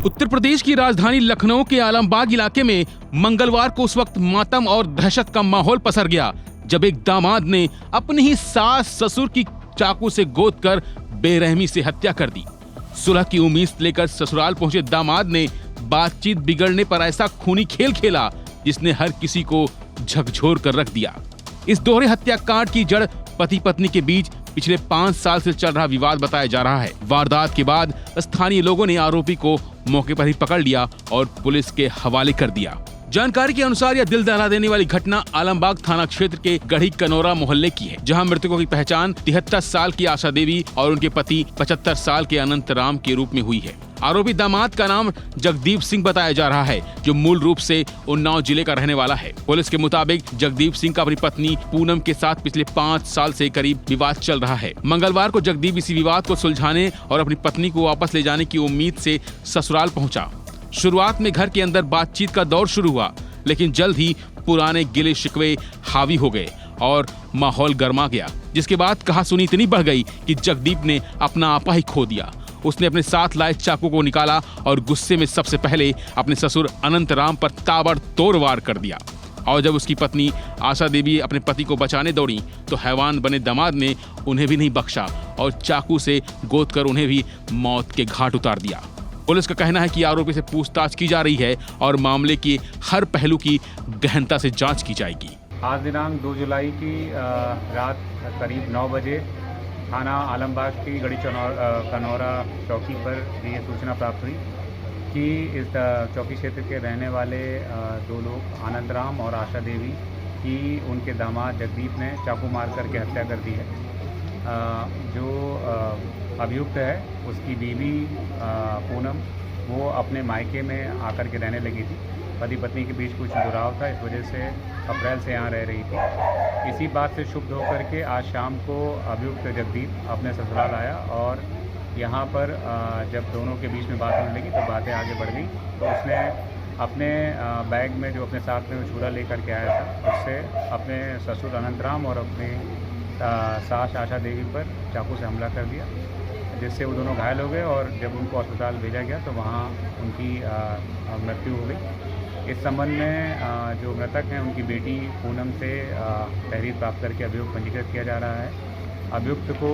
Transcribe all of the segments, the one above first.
उत्तर प्रदेश की राजधानी लखनऊ के आलमबाग इलाके में मंगलवार को उस वक्त मातम और दहशत का माहौल पसर गया जब एक दामाद ने अपनी ही सास ससुर की चाकू से गोद कर बेरहमी से हत्या कर दी। सुलह की उम्मीद लेकर ससुराल पहुंचे दामाद ने बातचीत बिगड़ने पर ऐसा खूनी खेल खेला जिसने हर किसी को झकझोर कर रख दिया। इस दोहरे हत्याकांड की जड़ पति पत्नी के बीच पिछले 5 साल से चल रहा विवाद बताया जा रहा है। वारदात के बाद स्थानीय लोगों ने आरोपी को मौके पर ही पकड़ लिया और पुलिस के हवाले कर दिया। जानकारी के अनुसार यह दिल दहला देने वाली घटना आलमबाग थाना क्षेत्र के गढ़ी कनौरा मोहल्ले की है, जहां मृतकों की पहचान 73 साल की आशा देवी और उनके पति 75 साल के अनंत राम के रूप में हुई है। आरोपी दामाद का नाम जगदीप सिंह बताया जा रहा है, जो मूल रूप से उन्नाव जिले का रहने वाला है। पुलिस के मुताबिक जगदीप सिंह का अपनी पत्नी पूनम के साथ पिछले 5 साल से करीब विवाद चल रहा है। मंगलवार को जगदीप इसी विवाद को सुलझाने और अपनी पत्नी को वापस ले जाने की उम्मीद से ससुराल पहुंचा। शुरुआत में घर के अंदर बातचीत का दौर शुरू हुआ, लेकिन जल्द ही पुराने गिले शिकवे हावी हो गए और माहौल गर्मा गया, जिसके बाद कहासुनी इतनी बढ़ गई कि जगदीप ने अपना आपा ही खो दिया। उसने अपने साथ लाए चाकू को निकाला और गुस्से में सबसे पहले अपने ससुर अनंत राम पर ताबड़तोड़ वार कर दिया। और जब उसकी पत्नी आशा देवी अपने पति को बचाने दौड़ी तो हैवान बने दामाद ने उन्हें भी नहीं बख्शा और चाकू से गोद कर उन्हें भी मौत के घाट उतार दिया। पुलिस का कहना है कि आरोपी से पूछताछ की जा रही है और मामले के हर पहलू की गहनता से जांच की जाएगी। आज दिनांक 2 जुलाई की रात करीब 9 बजे थाना आलमबाग की गढ़ी कनौरा चौकी पर ये सूचना प्राप्त हुई कि इस चौकी क्षेत्र के रहने वाले 2 लोग आनंद राम और आशा देवी की उनके दामाद जगदीप ने चाकू मार करके हत्या कर दी है। जो अभियुक्त है उसकी बीवी पूनम वो अपने मायके में आकर के रहने लगी थी। पति पत्नी के बीच कुछ दुराव था, इस वजह से अप्रैल से यहाँ रह रही थी। इसी बात से क्षुब्ध होकर के आज शाम को अभियुक्त जगदीप अपने ससुराल आया और यहाँ पर जब दोनों के बीच में बात होने लगी तो बातें आगे बढ़ गई। तो उसने अपने बैग में जो अपने साथ में छुरा लेकर के आया था उससे अपने ससुर अनंत राम और अपने सास आशा देवी पर चाकू से हमला कर दिया, जिससे वो दोनों घायल हो गए और जब उनको अस्पताल भेजा गया तो वहाँ उनकी मृत्यु हो गई। इस संबंध में जो मृतक हैं उनकी बेटी पूनम से तहरीर प्राप्त करके अभियोग पंजीकृत किया जा रहा है। अभियुक्त को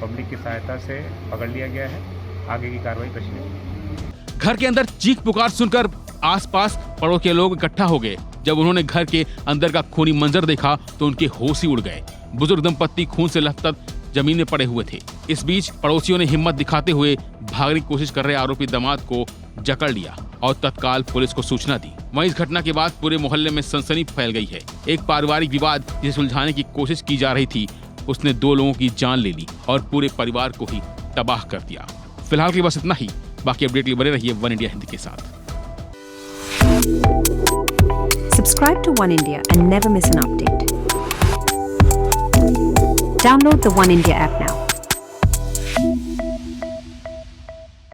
पब्लिक की सहायता से पकड़ लिया गया है। आगे की कार्रवाई प्रश्न। घर के अंदर चीख पुकार सुनकर आसपास पड़ोस के लोग इकट्ठा हो गए। जब उन्होंने घर के अंदर का खूनी मंजर देखा तो उनके होश ही उड़ गए। बुजुर्ग दंपत्ति खून से लथपथ जमीन में पड़े हुए थे। इस बीच पड़ोसियों ने हिम्मत दिखाते हुए भागने की कोशिश कर रहे आरोपी दामाद को जकड़ लिया और तत्काल पुलिस को सूचना दी। वहीं इस घटना के बाद पूरे मोहल्ले में सनसनी फैल गई है। एक पारिवारिक विवाद जिसे सुलझाने की कोशिश की जा रही थी, उसने 2 लोगों की जान ले ली और पूरे परिवार को ही तबाह कर दिया। फिलहाल के बस इतना ही। बाकी अपडेट के लिए बने रहिए वन इंडिया हिंदी के साथ। Subscribe to One India and never miss an update. Download the One India app now.